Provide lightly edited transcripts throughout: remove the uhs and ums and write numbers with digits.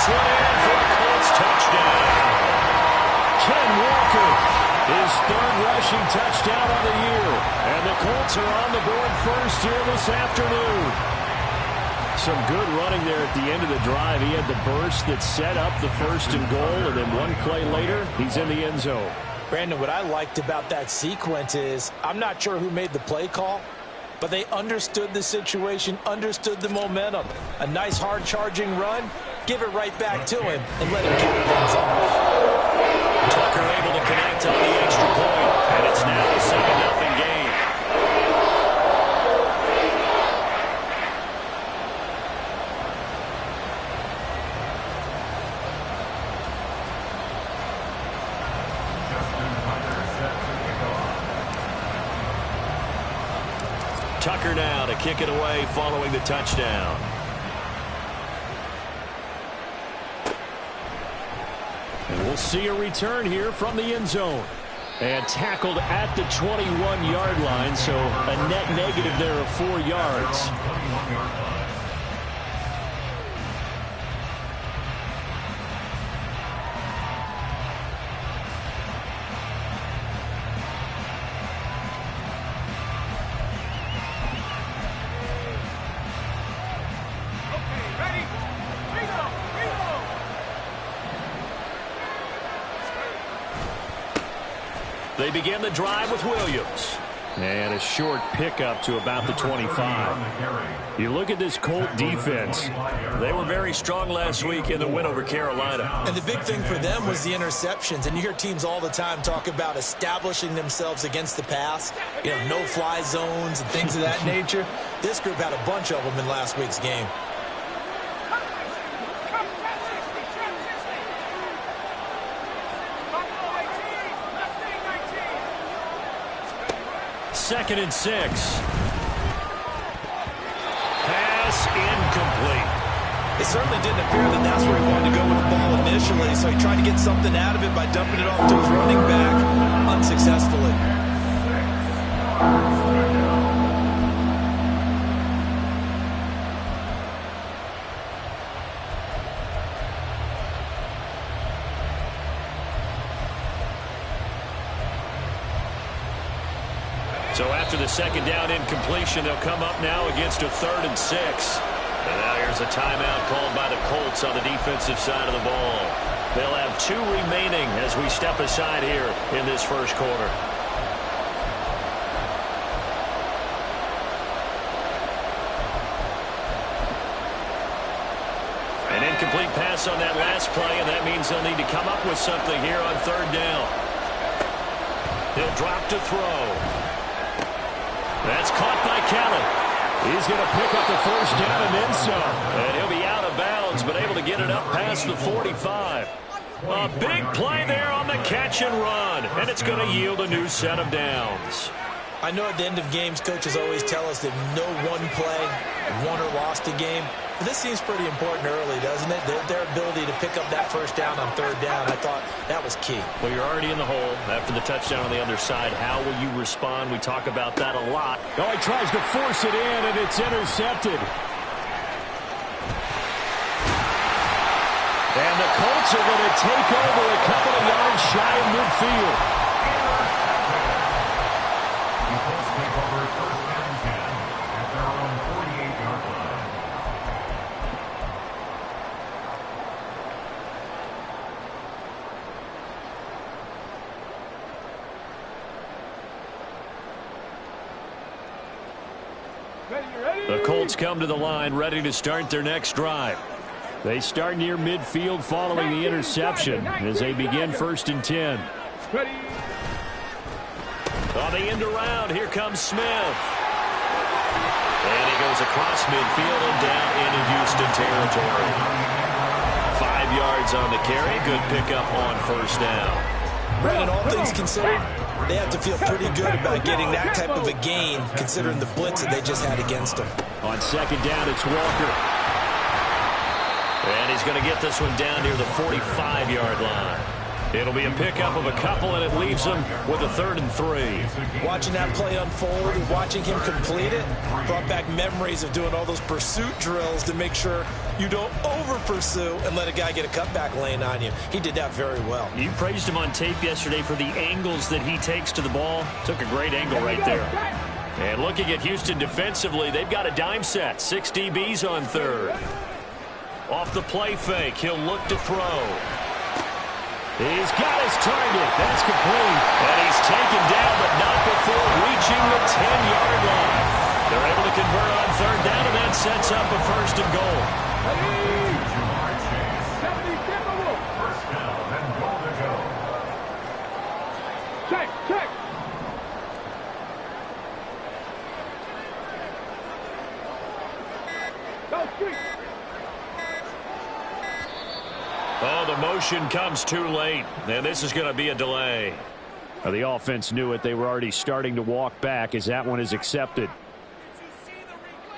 one in for a Colts touchdown. Ken Walker, his third rushing touchdown of the year. And the Colts are on the board first here this afternoon. Some good running there at the end of the drive. He had the burst that set up the first and goal, and then one play later, he's in the end zone. Brandon, what I liked about that sequence is I'm not sure who made the play call, but they understood the situation, understood the momentum. A nice hard-charging run, give it right back to him, and let him carry things off. Tucker able to connect on the extra point, and it's now a 7-0 game. Tucker now to kick it away following the touchdown. And we'll see a return here from the end zone. And tackled at the 21-yard line, so a net negative there of 4 yards. They begin the drive with Williams. And a short pickup to about the 25. You look at this Colt defense. They were very strong last week in the win over Carolina. And the big thing for them was the interceptions. And you hear teams all the time talk about establishing themselves against the pass. You know, no-fly zones and things of that nature. This group had a bunch of them in last week's game. Second and 6. Pass incomplete. It certainly didn't appear that that's where he wanted to go with the ball initially, so he tried to get something out of it by dumping it off to his running back unsuccessfully. So after the second down incompletion, they'll come up now against a 3rd and 6. And now here's a timeout called by the Colts on the defensive side of the ball. They'll have 2 remaining as we step aside here in this first quarter. An incomplete pass on that last play, and that means they'll need to come up with something here on 3rd down. He'll drop to throw. That's caught by Kelly. He's going to pick up the first down and then some. And he'll be out of bounds, but able to get it up past the 45. A big play there on the catch and run, and it's going to yield a new set of downs. I know at the end of games, coaches always tell us that no one play won or lost a game. But this seems pretty important early, doesn't it? Their ability to pick up that first down on 3rd down, I thought that was key. Well, you're already in the hole after the touchdown on the other side. How will you respond? We talk about that a lot. Oh, he tries to force it in, and it's intercepted. And the Colts are going to take over a couple of yards shy of midfield. The Colts come to the line ready to start their next drive. They start near midfield following the interception as they begin 1st and 10. On the end around, here comes Smith. And he goes across midfield and down into Houston territory. 5 yards on the carry. Good pickup on 1st down. Brandon, all things considered, they have to feel pretty good about getting that type of a gain considering the blitz that they just had against them. On 2nd down, it's Walker. And he's going to get this one down near the 45-yard line. It'll be a pickup of a couple, and it leaves them with a 3rd and 3. Watching that play unfold and watching him complete it brought back memories of doing all those pursuit drills to make sure you don't over-pursue and let a guy get a cutback lane on you. He did that very well. You praised him on tape yesterday for the angles that he takes to the ball. Took a great angle right there. And looking at Houston defensively, they've got a dime set. 6 DBs on 3rd. Off the play fake, he'll look to throw. He's got his target. That's complete. And he's taken down, but not before reaching the 10-yard line. They're able to convert on 3rd down, and that sets up a 1st and goal. First down and goal to go. Check, check. Go street. Oh, the motion comes too late, and this is going to be a delay. Well, the offense knew it. They were already starting to walk back as that one is accepted.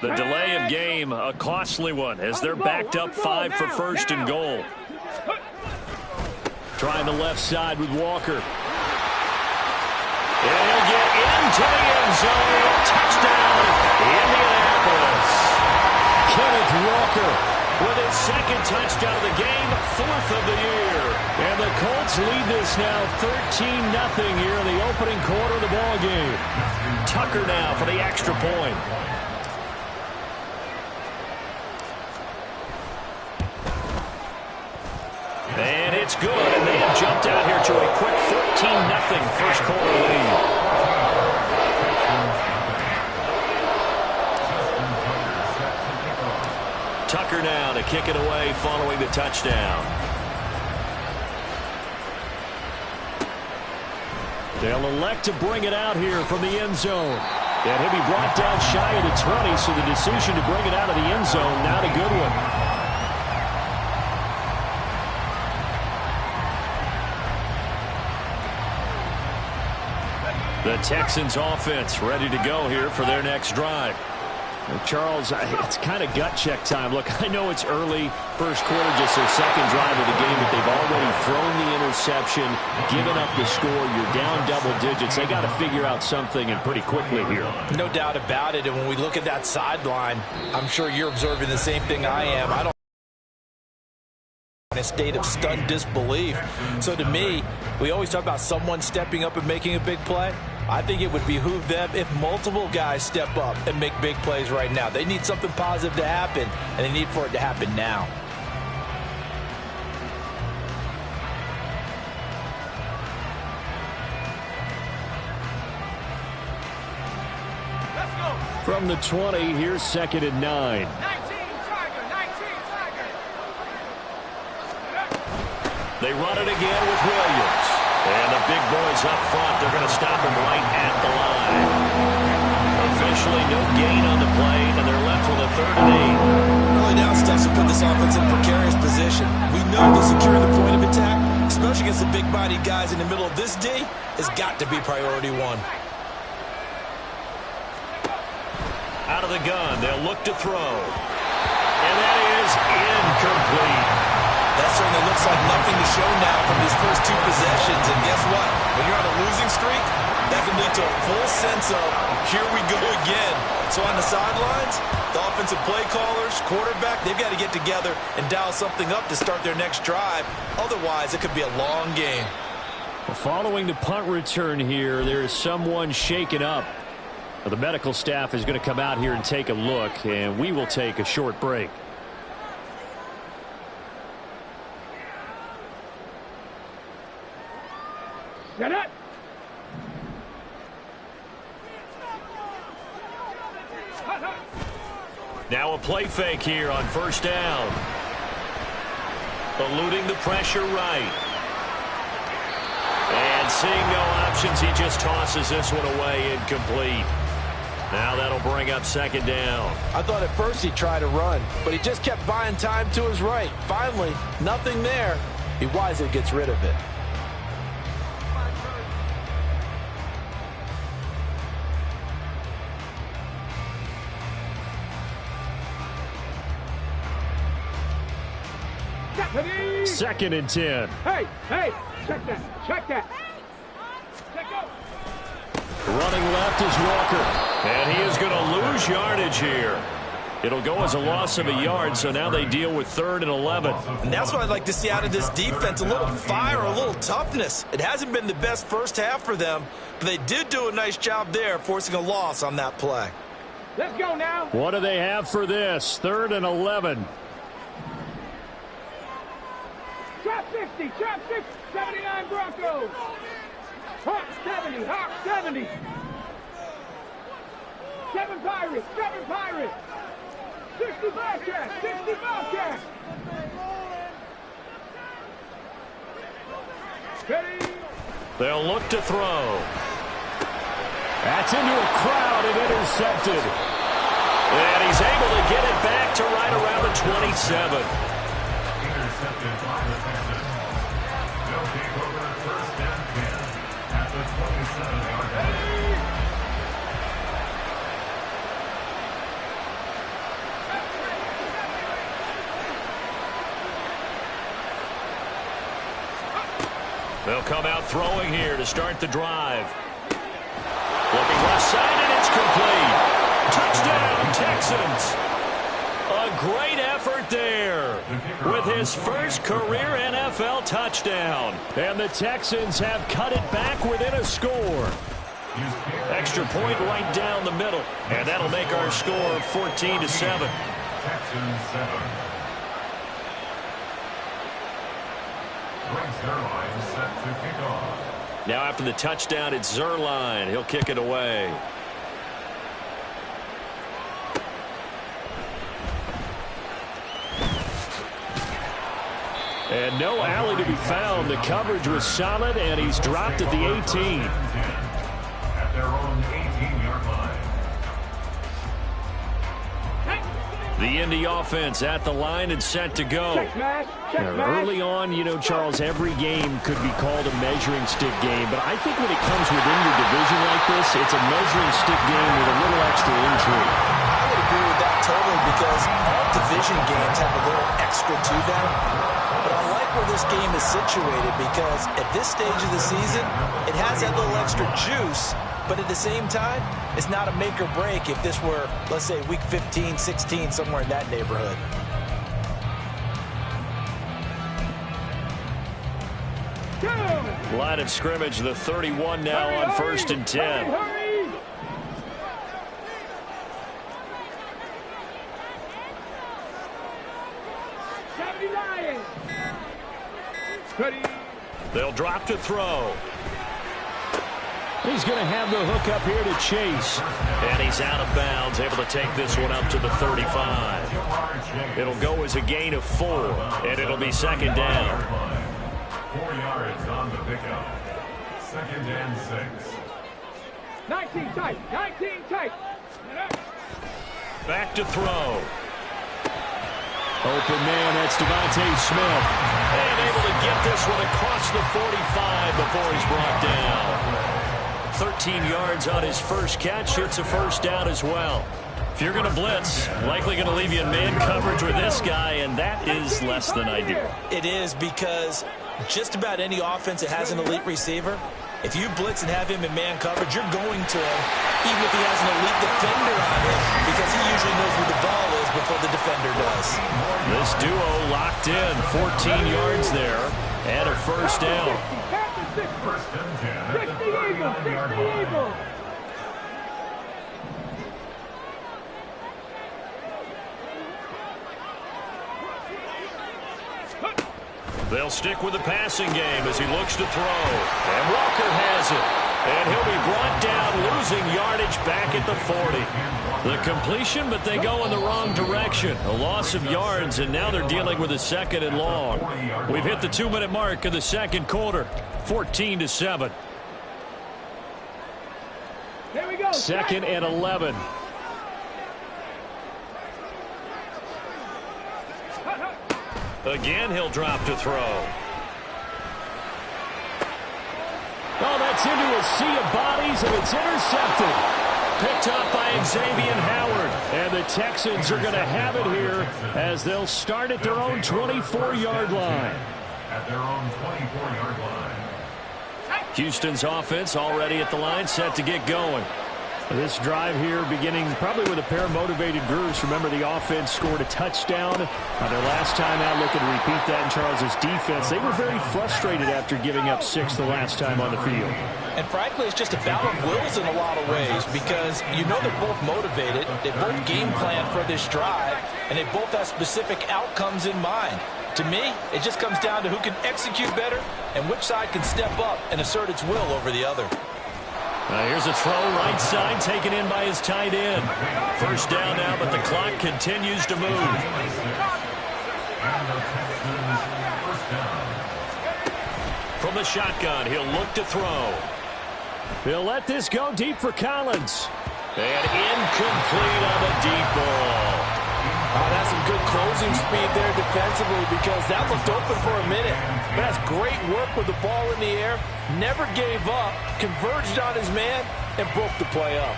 The delay of game, a costly one, as they're backed up 5 for 1st and goal. Trying the left side with Walker. And he'll get into the end zone. Touchdown, Indianapolis. Kenneth Walker with his 2nd touchdown of the game, 4th of the year. And the Colts lead this now 13-0 here in the opening quarter of the ball game. Tucker now for the extra point. And it's good, and they have jumped out here to a quick 14-0 first quarter lead. Tucker now to kick it away following the touchdown. They'll elect to bring it out here from the end zone. And he'll be brought down shy of the 20, so the decision to bring it out of the end zone, not a good one. The Texans offense ready to go here for their next drive. Charles, it's kind of gut check time. Look, I know it's early, first quarter, just their 2nd drive of the game, but they've already thrown the interception, given up the score. You're down double digits. They got to figure out something, and pretty quickly here. No doubt about it. And when we look at that sideline, I'm sure you're observing the same thing I am. I don't in a state of stunned disbelief. So to me, we always talk about someone stepping up and making a big play. I think it would behoove them if multiple guys step up and make big plays right now. They need something positive to happen, and they need for it to happen now. Let's go. From the 20, here's 2nd and 9. 19 Tiger, 19 Tiger. They run it again with Williams. And the big boys up front, they're going to stop him right at the line. Officially no gain on the play, and they're left with a 3rd and 8. Early down steps will put this offense in precarious position. We know that securing the point of attack, especially against the big-bodied guys in the middle of this D, has got to be priority 1. Out of the gun, they'll look to throw. And that is incomplete. That certainly looks like nothing to show now from these first 2 possessions. And guess what? When you're on a losing streak, that can lead to a full sense of, here we go again. So on the sidelines, the offensive play callers, quarterback, they've got to get together and dial something up to start their next drive. Otherwise, it could be a long game. Well, following the punt return here, there is someone shaken up. Well, the medical staff is going to come out here and take a look, and we will take a short break. Get it. Now a play fake here on 1st down. Eluding the pressure right. And seeing no options, he just tosses this one away incomplete. Now that'll bring up 2nd down. I thought at first he tried to run, but he just kept buying time to his right. Finally, nothing there. He wisely gets rid of it. 2nd and 10. Hey, check that. Check out. Running left is Walker. And he is going to lose yardage here. It'll go as a loss of a yard, so now they deal with 3rd and 11. And that's what I'd like to see out of this defense, a little fire, a little toughness. It hasn't been the best first half for them, but they did do a nice job there, forcing a loss on that play. Let's go now. What do they have for this? 3rd and 11. Trap 60, 79 Broncos. Hawk 70, Hawk 70. 7 Pirates. 60 Bobcats, 60 Bobcats. Ready? They'll look to throw. That's into a crowd and intercepted. And he's able to get it back to right around the 27. Intercepted by the Texans. They'll take over 1st and 10 at the 27-yard line. They'll come out throwing here to start the drive. Looking left side, and it's complete. Touchdown, Texans. A great effort there with his first career NFL touchdown. And the Texans have cut it back within a score. Extra point right down the middle. And that'll make our score 14-7. Texans 7. Greg Zerline set to kick off. Now after the touchdown, it's Zerline. He'll kick it away. And no alley to be found. The coverage was solid, and he's dropped at the 18. At their own 18-yard line. The Indy offense at the line and set to go. Early on, you know, Charles, every game could be called a measuring stick game. But I think when it comes within your division like this, it's a measuring stick game with a little extra intrigue. I would agree with that totally because all division games have a little extra to them. But I like where this game is situated because at this stage of the season, it has that little extra juice. But at the same time, it's not a make or break if this were, let's say, week 15, 16, somewhere in that neighborhood. Line of scrimmage, the 31 now on 1st and 10. Hurry! Ready? They'll drop to throw. He's going to have the hook up here to Chase. And he's out of bounds, able to take this one up to the 35. It'll go as a gain of 4, and it'll be 2nd down. 4 yards on the pickup. 2nd and 6. 19 tight. Back to throw. Open man, that's Devontae Smith. And able to get this one across the 45 before he's brought down. 13 yards on his first catch. It's a 1st down as well. If you're going to blitz, likely going to leave you in man coverage with this guy, and that is less than ideal. It is because just about any offense that has an elite receiver, if you blitz and have him in man coverage, you're going to him, even if he has an elite defender on him, because he usually knows where the ball is before the defender does. This duo locked in, 14 yards there, and a 1st down. 1st and 10 at the 39-yard line. They'll stick with the passing game as he looks to throw. And Walker has it. And he'll be brought down, losing yardage back at the 40. The completion, but they go in the wrong direction. A loss of yards, and now they're dealing with a 2nd and long. We've hit the 2-minute mark of the 2nd quarter. 14-7. Here we go. 2nd and 11. Again, he'll drop to throw. Oh, that's into a sea of bodies, and it's intercepted. Picked up by Xavier Howard. And the Texans are going to have it here as they'll start at their own 24-yard line. At their own 24-yard line. Houston's offense already at the line, set to get going. This drive here beginning probably with a pair of motivated groups. Remember, the offense scored a touchdown on their last time out. Looking to repeat that in Charles's defense. They were very frustrated after giving up 6 the last time on the field. And frankly, it's just a battle of wills in a lot of ways because you know they're both motivated. They both game plan for this drive, and they both have specific outcomes in mind. To me, it just comes down to who can execute better and which side can step up and assert its will over the other. Here's a throw, right side, taken in by his tight end. First down now, but the clock continues to move. From the shotgun, he'll look to throw. He'll let this go deep for Collins. And incomplete on the deep ball. Oh, that's some good closing speed there defensively because that looked open for a minute. But that's great work with the ball in the air. Never gave up, converged on his man, and broke the play up.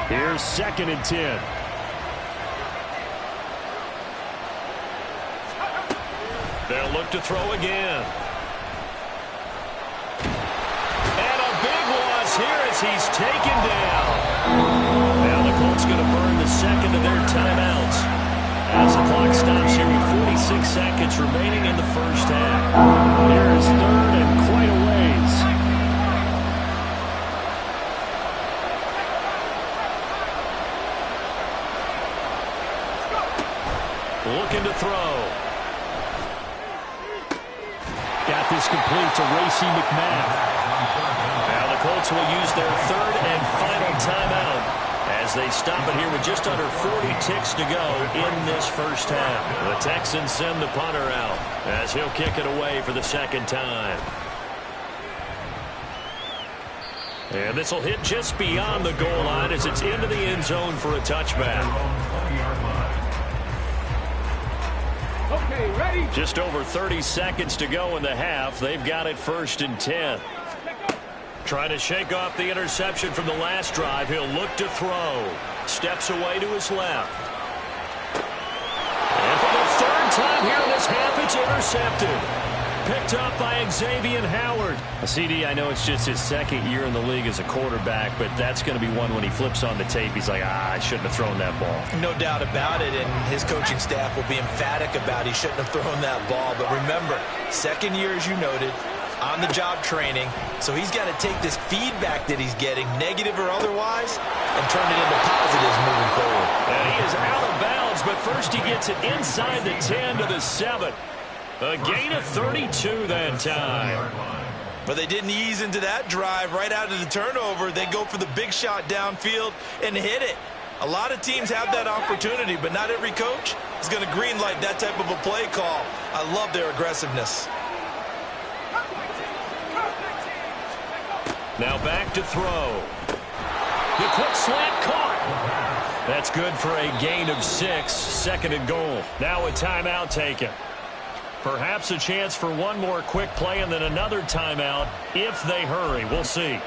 Here's 2nd and 10. They'll look to throw again. Here as he's taken down. Now the Colts going to burn the second of their timeouts as the clock stops here with 46 seconds remaining in the first half. Here is 3rd and quite a ways. Looking to throw. Got this complete to Racey McMath. Colts will use their 3rd and final timeout as they stop it here with just under 40 ticks to go in this first half. The Texans send the punter out as he'll kick it away for the 2nd time. And this will hit just beyond the goal line as it's into the end zone for a touchback. Okay, ready? Just over 30 seconds to go in the half. They've got it 1st and 10. Trying to shake off the interception from the last drive. He'll look to throw. Steps away to his left. And for the 3rd time here in this half, it's intercepted. Picked up by Xavier Howard. CD, I know it's just his 2nd year in the league as a quarterback, but that's going to be one when he flips on the tape. He's like, I shouldn't have thrown that ball. No doubt about it, and his coaching staff will be emphatic about he shouldn't have thrown that ball. But remember, 2nd year, as you noted, on-the-job training, so he's got to take this feedback that he's getting, negative or otherwise, and turn it into positives moving forward. And he is out of bounds, but first he gets it inside the 10 to the 7. A gain of 32 that time. But they didn't ease into that drive right out of the turnover. They go for the big shot downfield and hit it. A lot of teams have that opportunity, but not every coach is going to greenlight that type of a play call. I love their aggressiveness. Now back to throw. The quick slant caught. That's good for a gain of 6. 2nd and goal. Now a timeout taken. Perhaps a chance for one more quick play and then another timeout if they hurry. We'll see.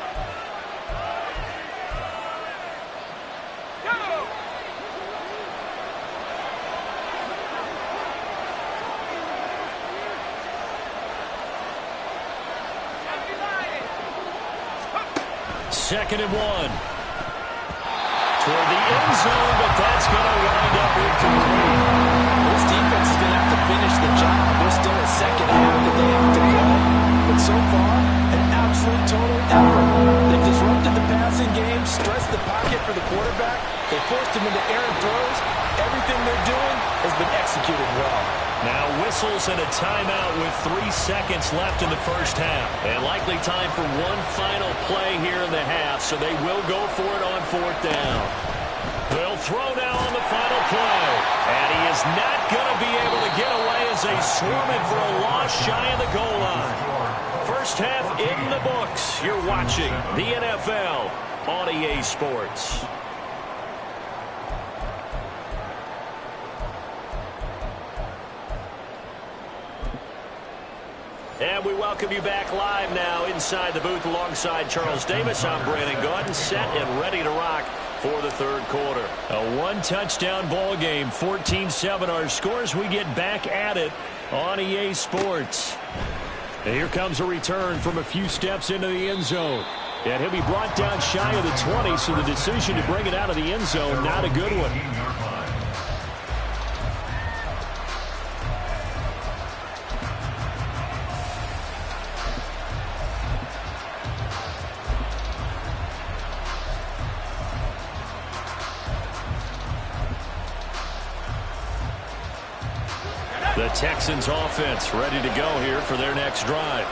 Second and 1. Toward the end zone, but that's going to wind up incomplete. This defense is going to have to finish the job. There's still a 2nd half that they have to go. But so far, an absolute total effort. They've disrupted the passing game, stressed the pocket for the quarterback. They forced him into errant throws. Everything they're doing has been executed well. Now whistles and a timeout with 3 seconds left in the first half. And likely time for one final play here in the half, so they will go for it on 4th down. They'll throw now on the final play. And he is not going to be able to get away as they swarm it for a loss shy of the goal line. First half in the books. You're watching the NFL on EA Sports. And we welcome you back live now inside the booth alongside Charles Davis. I'm Brandon Gaudin, set and ready to rock for the third quarter. A one-touchdown ball game, 14-7 our scores. We get back at it on EA Sports. And here comes a return from a few steps into the end zone. And he'll be brought down shy of the 20, so the decision to bring it out of the end zone, not a good one. The Texans offense ready to go here for their next drive.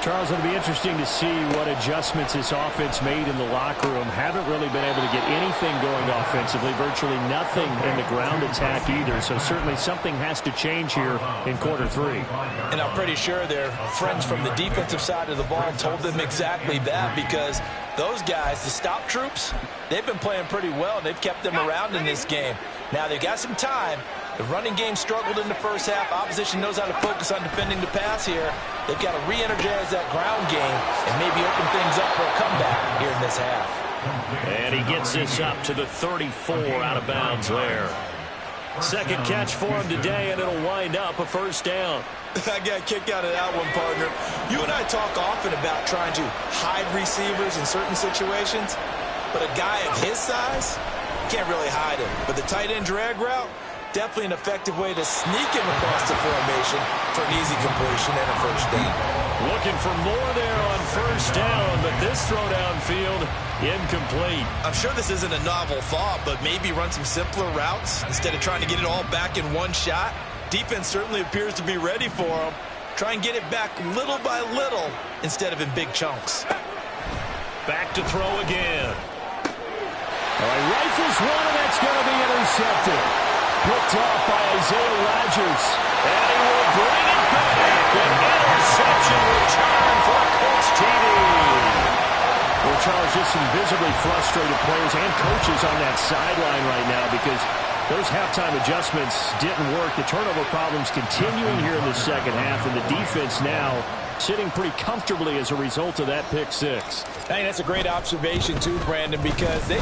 Charles, it'll be interesting to see what adjustments this offense made in the locker room. Haven't really been able to get anything going offensively, virtually nothing in the ground attack either. So certainly something has to change here in quarter three. And I'm pretty sure their friends from the defensive side of the ball told them exactly that, because those guys, the stop troops, they've been playing pretty well. They've kept them around in this game. Now they've got some time. The running game struggled in the first half. Opposition knows how to focus on defending the pass here. They've got to re-energize that ground game and maybe open things up for a comeback here in this half. And he gets this up to the 34 out of bounds there. Second catch for him today, and it'll wind up a first down. I got a kick out of that one, partner. You and I talk often about trying to hide receivers in certain situations, but a guy of his size can't really hide him. But the tight end drag route, definitely an effective way to sneak him across the formation for an easy completion and a first down. Looking for more there on first down, but this throw downfield incomplete. I'm sure this isn't a novel thought, but maybe run some simpler routes instead of trying to get it all back in one shot. Defense certainly appears to be ready for him. Try and get it back little by little instead of in big chunks. Back to throw again. All right, rifles one, and that's going to be intercepted. Picked off by Isaiah Rodgers. And he will bring it back. An interception return for Colts TD. Well, Charles, just some visibly frustrated players and coaches on that sideline right now because those halftime adjustments didn't work. The turnover problems continuing here in the second half, and the defense now sitting pretty comfortably as a result of that pick six. I think that's a great observation too, Brandon, because they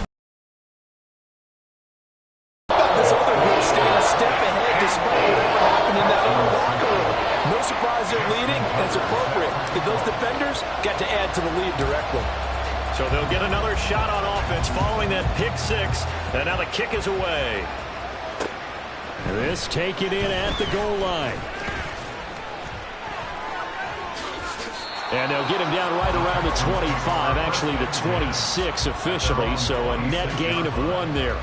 no surprise they're leading, and it's appropriate. Those defenders got to add to the lead directly. So they'll get another shot on offense following that pick six, and now the kick is away. This taken in at the goal line. And they'll get him down right around the 25, actually the 26 officially, so a net gain of 1 there.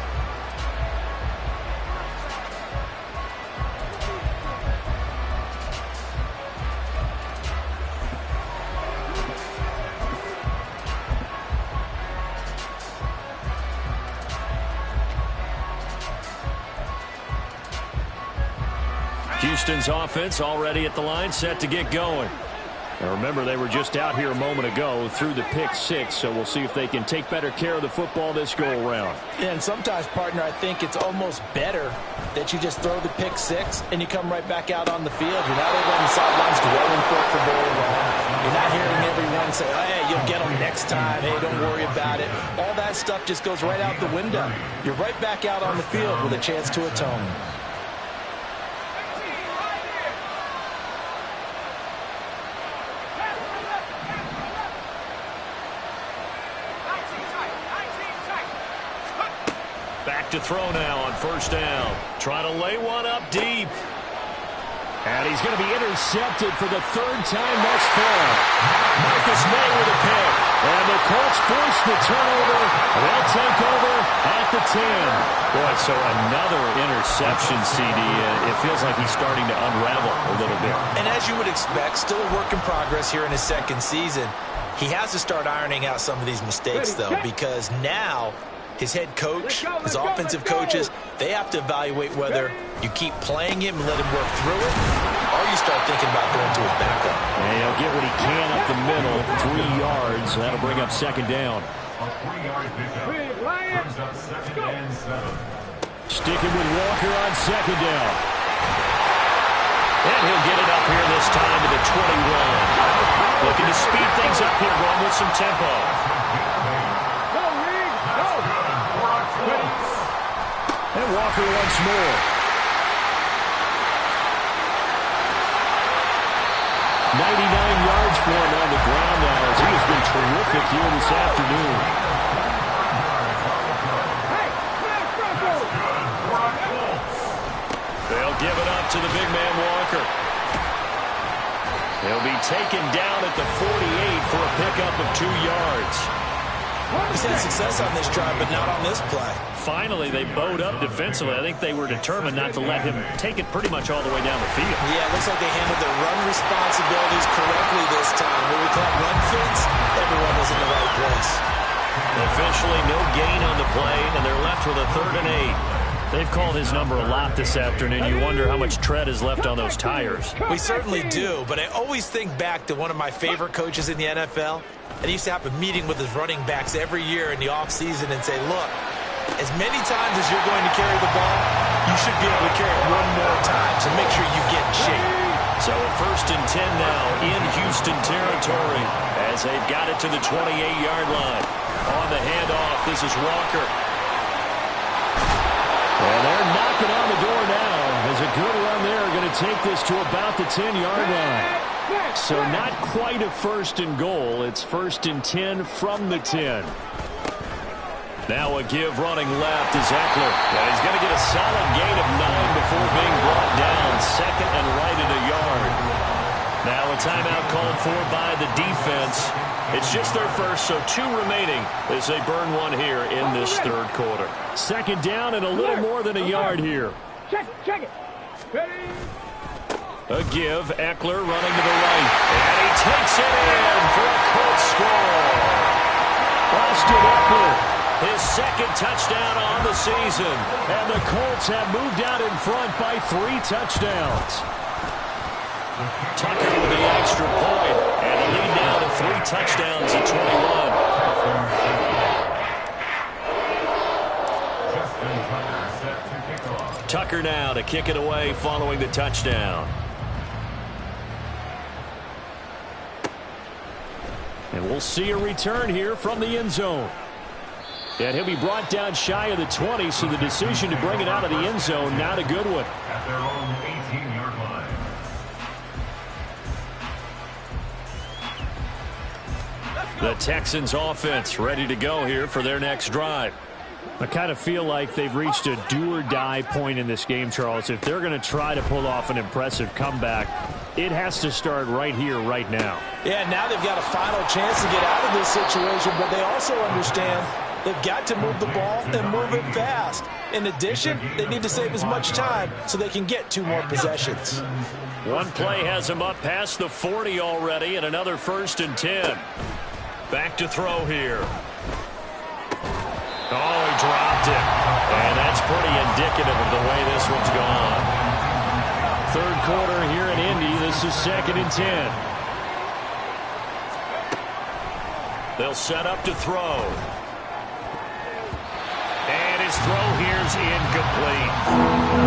Houston's offense already at the line, set to get going. Now remember, they were just out here a moment ago through the pick six, so we'll see if they can take better care of the football this go-around. Yeah, and sometimes, partner, I think it's almost better that you just throw the pick six and you come right back out on the field. You're not over on the sidelines dwelling for it for very long. You're not hearing everyone say, oh, hey, you'll get them next time. Hey, don't worry about it. All that stuff just goes right out the window. You're right back out on the field with a chance to atone. Back to throw now on first down. Trying to lay one up deep. And he's going to be intercepted for the third time thus far. Marcus May with a pick. And the Colts force the turnover. They'll take over at the 10. Boy, so another interception, CD. It feels like he's starting to unravel a little bit. And as you would expect, still a work in progress here in his second season. He has to start ironing out some of these mistakes, though, because now his head coach, his offensive coaches, they have to evaluate whether you keep playing him and let him work through it, or you start thinking about going to his backup. And he'll get what he can up the middle, 3 yards. That'll bring up second down. A 3-yard pickup brings up second and 7. Sticking with Walker on second down. And he'll get it up here this time to the 21. Looking to speed things up here, going with some tempo. And Walker once more. 99 yards for him on the ground now as he has been terrific here this afternoon. They'll give it up to the big man Walker. He'll be taken down at the 48 for a pickup of 2 yards. He's had success on this drive, but not on this play. Finally, they bowed up defensively. I think they were determined not to let him take it pretty much all the way down the field. Yeah, it looks like they handled their run responsibilities correctly this time. What we call run fits, everyone was in the right place. Officially, no gain on the play, and they're left with a 3rd and 8. They've called his number a lot this afternoon. You wonder how much tread is left on those tires. We certainly do, but I always think back to one of my favorite coaches in the NFL. And he used to have a meeting with his running backs every year in the offseason and say, look, as many times as you're going to carry the ball, you should be able to carry it one more time, so make sure you get in shape. So a 1st and 10 now in Houston territory as they've got it to the 28-yard line. On the handoff, this is Walker. And they're knocking on the door now. There's a good run there. Going to take this to about the 10-yard line. So not quite a 1st and goal. It's 1st and 10 from the 10. Now a give running left is Eckler. And he's going to get a solid gain of 9 before being brought down. 2nd and right at a yard. Now a timeout called for by the defense. It's just their first, so 2 remaining as they burn one here in this 3rd quarter. 2nd down and a little more than a yard here. Check it. Ready? A give, Eckler running to the right. And he takes it in for a Colts score. Austin Eckler, his 2nd touchdown on the season. And the Colts have moved out in front by 3 touchdowns. Tucker with the extra point. And the lead now to 3 touchdowns at 21. Tucker now to kick it away following the touchdown. And we'll see a return here from the end zone. And he'll be brought down shy of the 20, so the decision to bring it out of the end zone, not a good one. At their own 18-yard line. The Texans offense ready to go here for their next drive. I kind of feel like they've reached a do-or-die point in this game, Charles. If they're going to try to pull off an impressive comeback, it has to start right here, right now. Yeah, now they've got a final chance to get out of this situation, but they also understand they've got to move the ball and move it fast. In addition, they need to save as much time so they can get 2 more possessions. One play has him up past the 40 already, and another 1st and 10. Back to throw here. Oh, he dropped it. And that's pretty indicative of the way this one's gone. 3rd quarter here in Indy. This is 2nd and 10. They'll set up to throw. And his throw here's incomplete.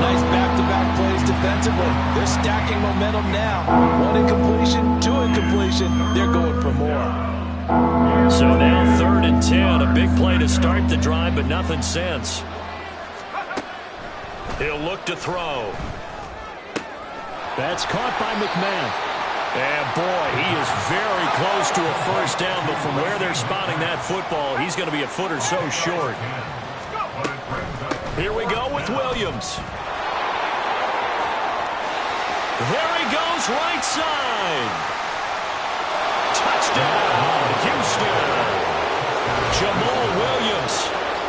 Nice back-to-back plays defensively. They're stacking momentum now. 1 incompletion, 2 incompletion. They're going for more. So now 3rd and 10. A big play to start the drive, but nothing since. He'll look to throw. That's caught by McMahon. And boy, he is very close to a 1st down, but from where they're spotting that football, he's going to be a foot or so short. Here we go with Williams. There he goes, right side. Touchdown, Houston. Jamal Williams,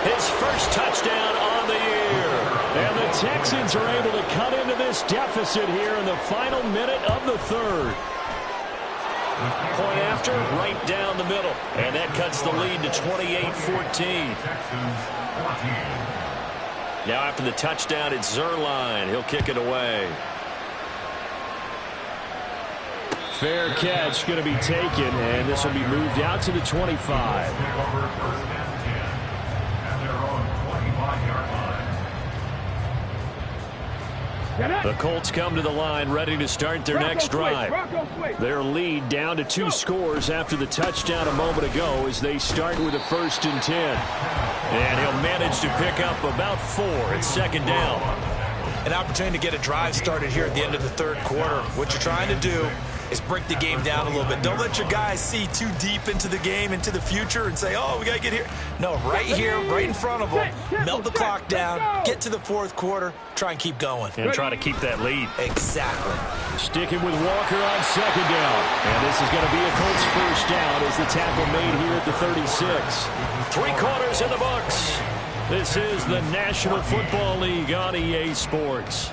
his 1st touchdown on the year. And the Texans are able to cut into this deficit here in the final minute of the 3rd. Point after, right down the middle. And that cuts the lead to 28-14. Now after the touchdown, it's Zerline. He'll kick it away. Fair catch going to be taken, and this will be moved out to the 25. The Colts come to the line ready to start their next drive. Their lead down to 2 scores after the touchdown a moment ago as they start with a 1st and 10. And he'll manage to pick up about 4 at 2nd down. An opportunity to get a drive started here at the end of the 3rd quarter. What you're trying to do is break the game down a little bit. Don't let your guys see too deep into the game, into the future, and say, oh, we got to get here. No, right here, right in front of them, melt the clock down, get to the 4th quarter, try and keep going. And try to keep that lead. Exactly. Sticking with Walker on 2nd down. And this is going to be a Colts 1st down as the tackle made here at the 36. 3 quarters in the books. This is the National Football League on EA Sports.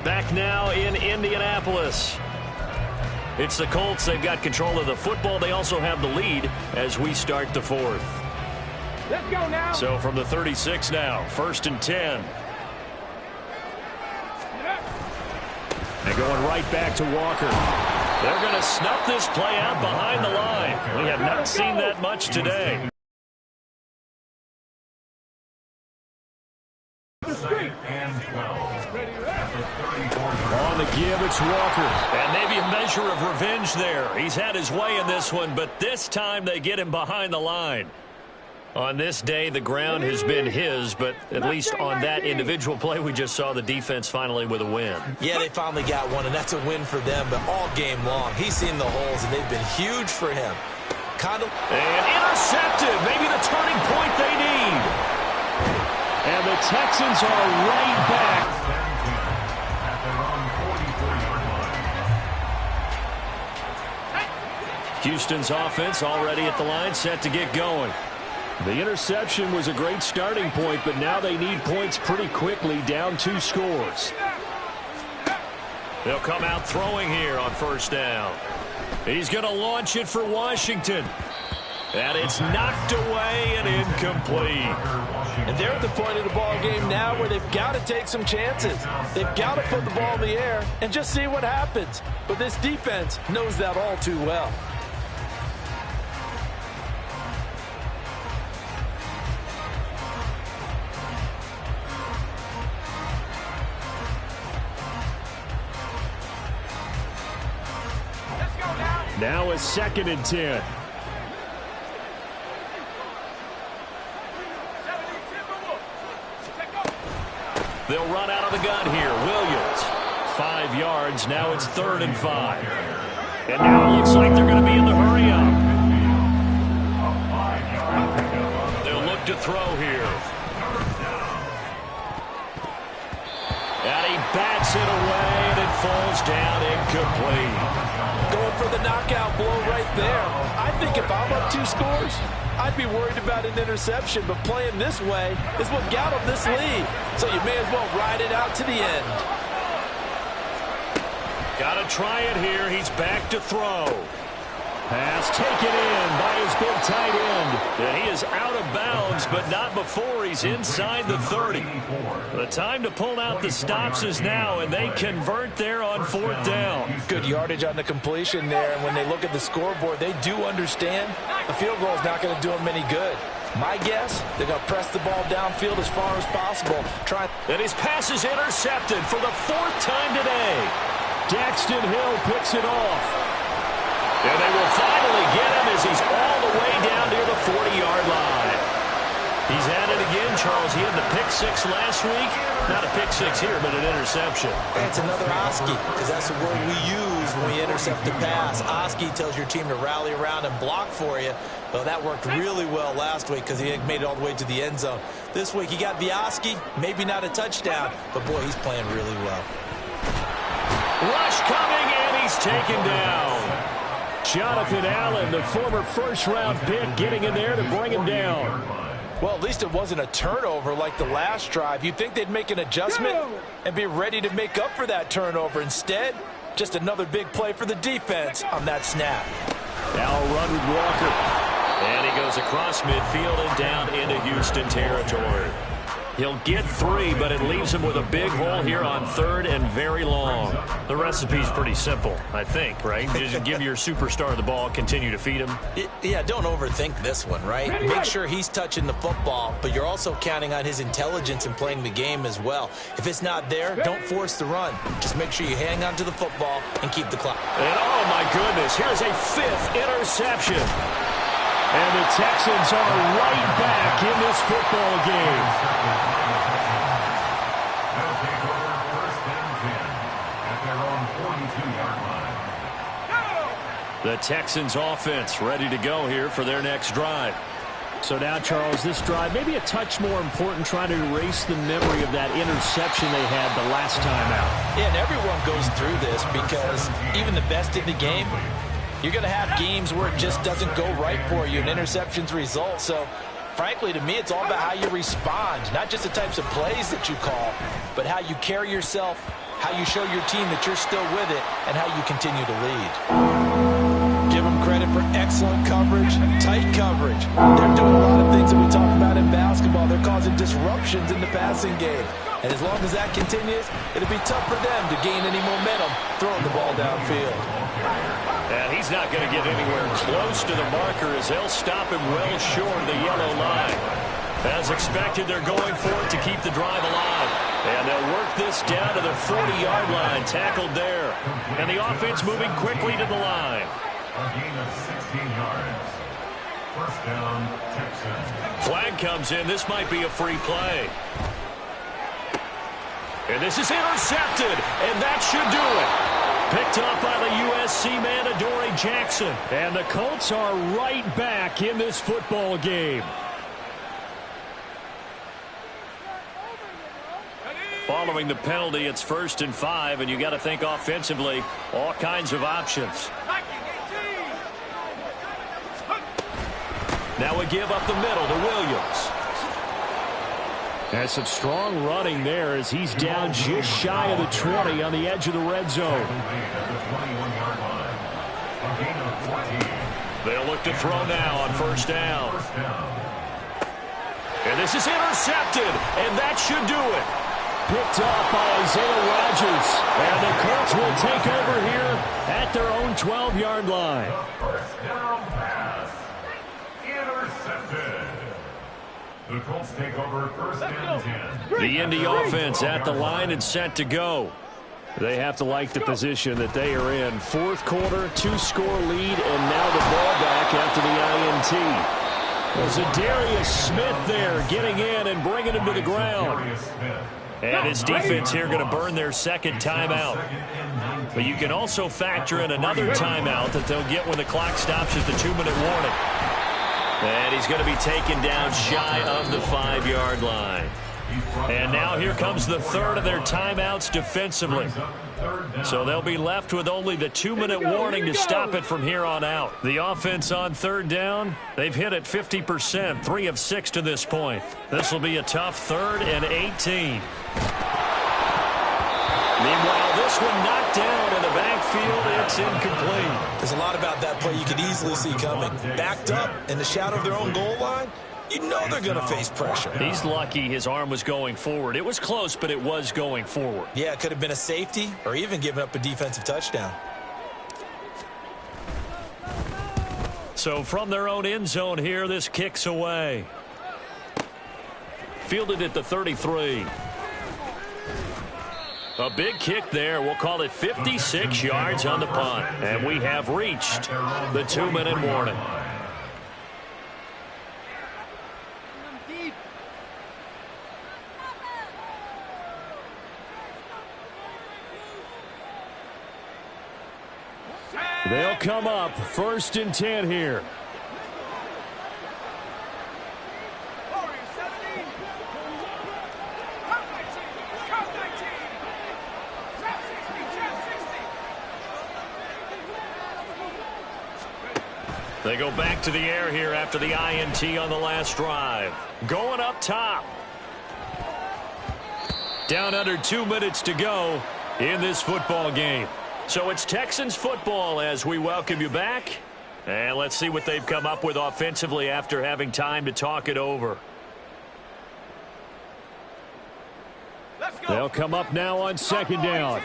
Back now in Indianapolis. It's the Colts. They've got control of the football. They also have the lead as we start the 4th. Let's go now. So from the 36 now, 1st and 10. And going right back to Walker. They're going to snuff this play out behind the line. We have not seen that much today. And 12. On the give, it's Walker. And maybe a measure of revenge there. He's had his way in this one, but this time they get him behind the line. On this day, the ground has been his, but at least on that individual play, we just saw the defense finally with a win. Yeah, they finally got one, and that's a win for them, but all game long, he's seen the holes, and they've been huge for him. And intercepted. Maybe the turning point they need. And the Texans are right back. Houston's offense already at the line, set to get going. The interception was a great starting point, but now they need points pretty quickly, down 2 scores. They'll come out throwing here on 1st down. He's going to launch it for Washington. And it's knocked away and incomplete. And they're at the point of the ball game now where they've got to take some chances. They've got to put the ball in the air and just see what happens. But this defense knows that all too well. Now a 2nd and 10. They'll run out of the gun here. Williams, 5 yards. Now it's 3rd and 5. And now it looks like they're going to be in the hurry up. They'll look to throw here. And he bats it away, and it falls down incomplete. Going for the knockout blow right there. I think if I'm up 2 scores, I'd be worried about an interception, but playing this way is what got him this lead. So you may as well ride it out to the end. Got to try it here. He's back to throw. Pass taken in by his big tight end. And he is out of bounds, but not before he's inside the 30. The time to pull out the stops is now, and they convert there on 4th down. Good yardage on the completion there, and when they look at the scoreboard, they do understand the field goal is not going to do them any good. My guess, they're going to press the ball downfield as far as possible. And his pass is intercepted for the 4th time today. Daxton Hill picks it off. And they will finally get him as he's all the way down near the 40-yard line. He's at it again, Charles. He had the pick 6 last week. Not a pick 6 here, but an interception. It's another Oski, because that's the word we use when we intercept the pass. Oski tells your team to rally around and block for you. Well, that worked really well last week because he made it all the way to the end zone. This week, he got the Oski, maybe not a touchdown, but, boy, he's playing really well. Rush coming, and he's taken down. Jonathan Allen, the former 1st-round pick, getting in there to bring him down. Well, at least it wasn't a turnover like the last drive. You'd think they'd make an adjustment and be ready to make up for that turnover. Instead, just another big play for the defense on that snap. Now a run with Walker. And he goes across midfield and down into Houston territory. He'll get 3, but it leaves him with a big hole here on 3rd and very long. The recipe's pretty simple, I think, right? Just give your superstar the ball, continue to feed him. Yeah, don't overthink this one, right? Make sure he's touching the football, but you're also counting on his intelligence in playing the game as well. If it's not there, don't force the run. Just make sure you hang on to the football and keep the clock. And oh my goodness, here's a 5th interception. And the Texans are right back in this football game. They'll take over 1st and 10 at their own 42-yard line. The Texans offense ready to go here for their next drive. So now, Charles, this drive maybe a touch more important, trying to erase the memory of that interception they had the last time out. Yeah, and everyone goes through this because even the best in the game, you're going to have games where it just doesn't go right for you, and interceptions result. So, frankly, to me, it's all about how you respond, not just the types of plays that you call, but how you carry yourself, how you show your team that you're still with it, and how you continue to lead. Give them credit for excellent coverage, tight coverage. They're doing a lot of things that we talk about in basketball. They're causing disruptions in the passing game. And as long as that continues, it'll be tough for them to gain any momentum throwing the ball downfield. And he's not going to get anywhere close to the marker as they'll stop him well short of the yellow line. As expected, they're going for it to keep the drive alive. And they'll work this down to the 40-yard line, tackled there. And the offense moving quickly to the line. A gain of 16 yards. 1st down, Texans. Flag comes in. This might be a free play. And this is intercepted, and that should do it. Picked up by the USC man, Adoree Jackson. And the Colts are right back in this football game. Following the penalty, it's 1st and 5, and you got to think offensively, all kinds of options. Now we give up the middle to Williams. There's some strong running there as he's down just shy of the 20 on the edge of the red zone. They'll look to throw now on 1st down. And this is intercepted, and that should do it. Picked up by Isaiah Rodgers. And the Colts will take over here at their own 12-yard line. First down pass. Intercepted. The Colts take over 1st and 10. The Indy offense at the line and set to go. They have to like the position that they are in. 4th quarter, 2-score lead, and now the ball back after the INT. Was Zadarius Smith there getting in and bringing him to the ground. And his defense here going to burn their 2nd timeout. But you can also factor in another timeout that they'll get when the clock stops at the 2-minute warning. And he's going to be taken down shy of the 5-yard line. And now here comes the 3rd of their timeouts defensively. So they'll be left with only the 2-minute warning to stop it from here on out. The offense on 3rd down, they've hit it 50%, 3 of 6 to this point. This will be a tough 3rd and 18. Meanwhile, this one knocked down in the backfield. It's incomplete. There's a lot about that play you could easily see coming. Backed up in the shadow of their own goal line, you know they're going to face pressure. He's lucky his arm was going forward. It was close, but it was going forward. Yeah, it could have been a safety or even given up a defensive touchdown. So from their own end zone here, this kicks away. Fielded at the 33. A big kick there. We'll call it 56 yards on the punt. And we have reached the 2-minute warning. They'll come up 1st and 10 here. They go back to the air here after the INT on the last drive. Going up top. Down under 2 minutes to go in this football game. So it's Texans football as we welcome you back. And let's see what they've come up with offensively after having time to talk it over. They'll come up now on second down.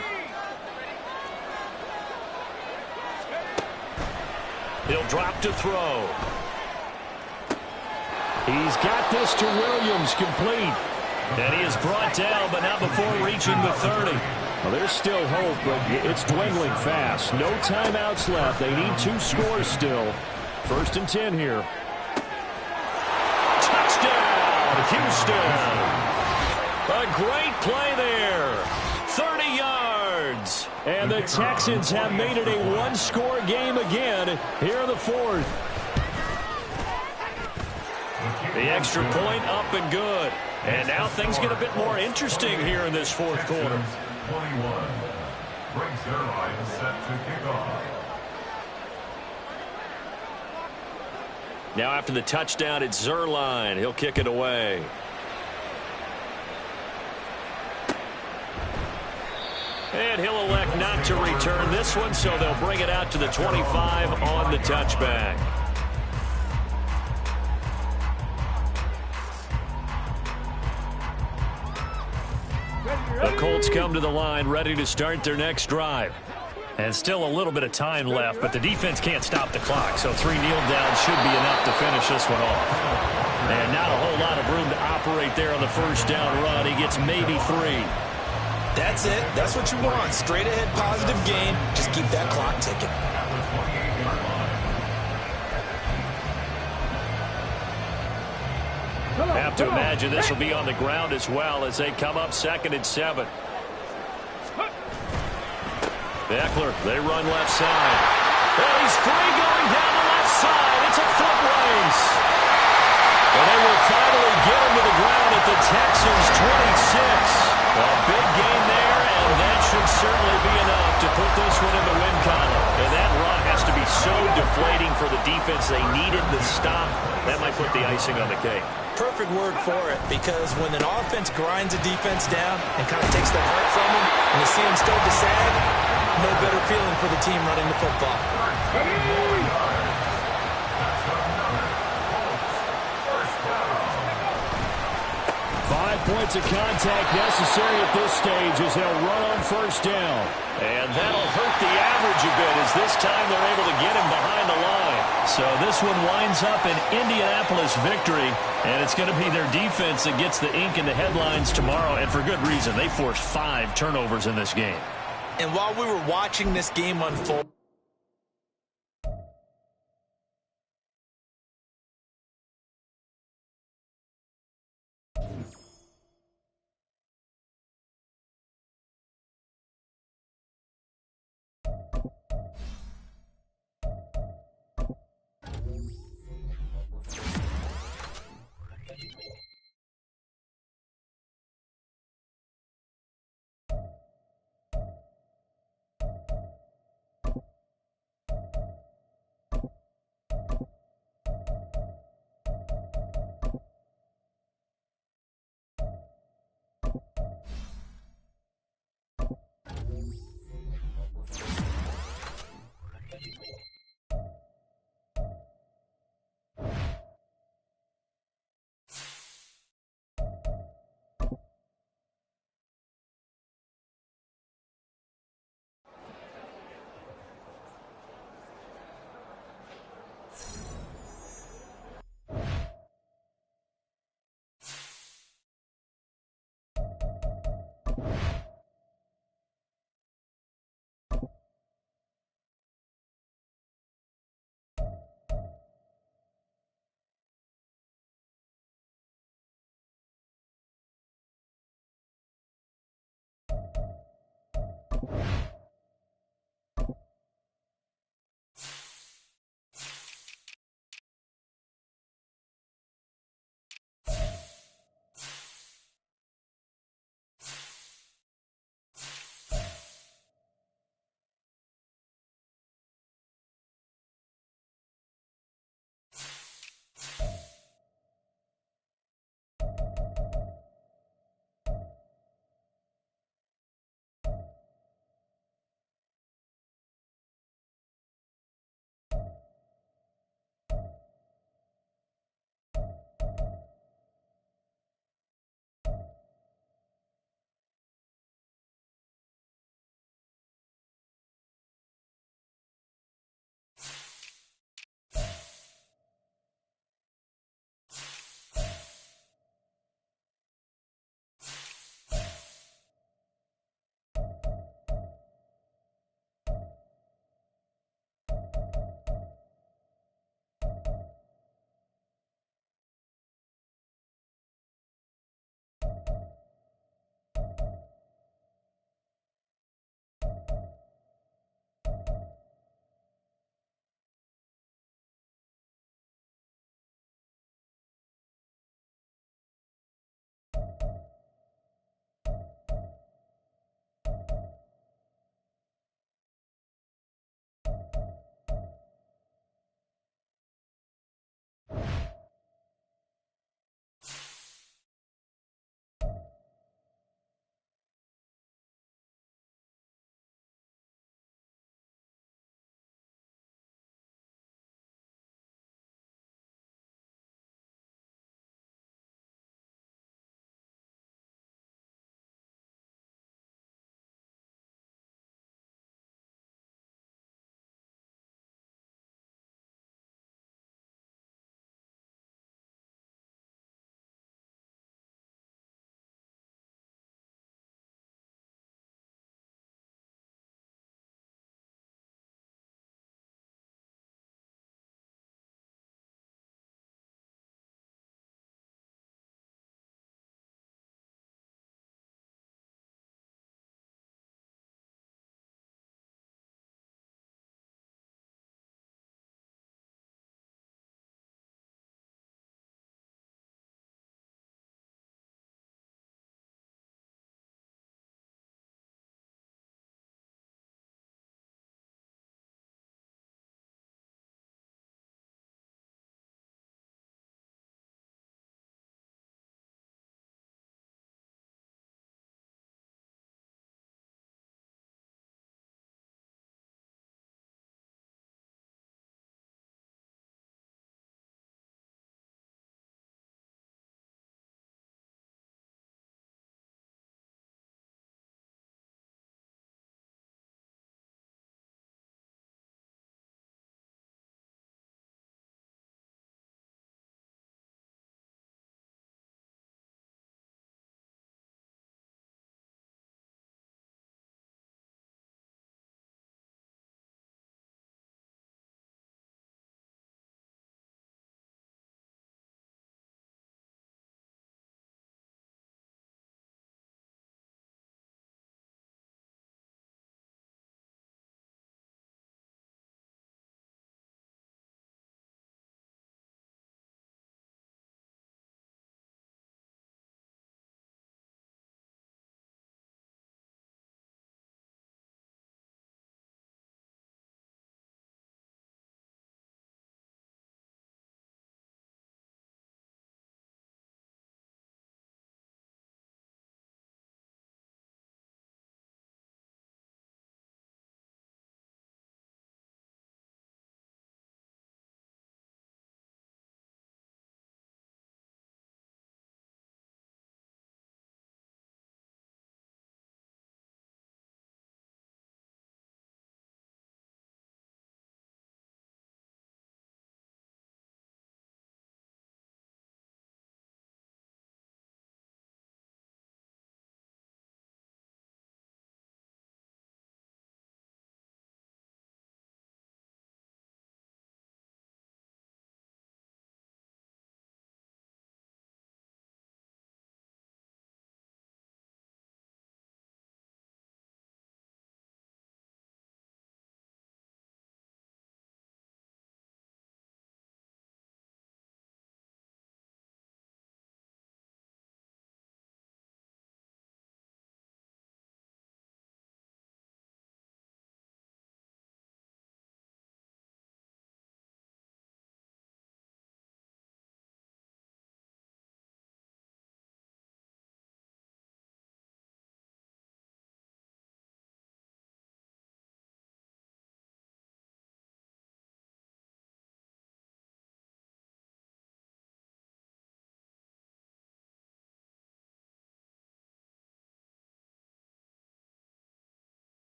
He'll drop to throw. He's got this to Williams, complete. And he is brought down, but not before reaching the 30. Well, there's still hope, but it's dwindling fast. No timeouts left. They need 2 scores still. 1st and 10 here. Touchdown, Houston. A great play there. 30 yards. And the Texans have made it a 1-score game again here in the 4th. The extra point up and good. And now things get a bit more interesting here in this 4th quarter. 21. Brings their line set to kick off. Now after the touchdown, it's Zerline. He'll kick it away. And he'll elect not to return this one, so they'll bring it out to the 25 on the touchback. The Colts come to the line ready to start their next drive. And still a little bit of time left, but the defense can't stop the clock, so 3 kneel downs should be enough to finish this one off. And not a whole lot of room to operate there on the 1st down run. He gets maybe 3. That's it. That's what you want. Straight ahead positive gain. Just keep that clock ticking. Have to imagine this will be on the ground as well as they come up 2nd and 7. Eckler, they run left side. And he's free going down the left side. It's a foot race. And they will finally get him to the ground at the Texans' 26. A big gain there, and that should certainly be enough to put this one in the win column. And that run has to be so deflating for the defense. They needed the stop. That might put the icing on the cake. Perfect word for it, because when an offense grinds a defense down and kind of takes their heart from them, and you see them start to sag, no better feeling for the team running the football. 5 points of contact necessary at this stage as they'll run on 1st down. And that'll hurt the average a bit as this time they're able to get him behind the line. So this one winds up an Indianapolis victory, and it's going to be their defense that gets the ink in the headlines tomorrow, and for good reason. They forced 5 turnovers in this game. And while we were watching this game unfold,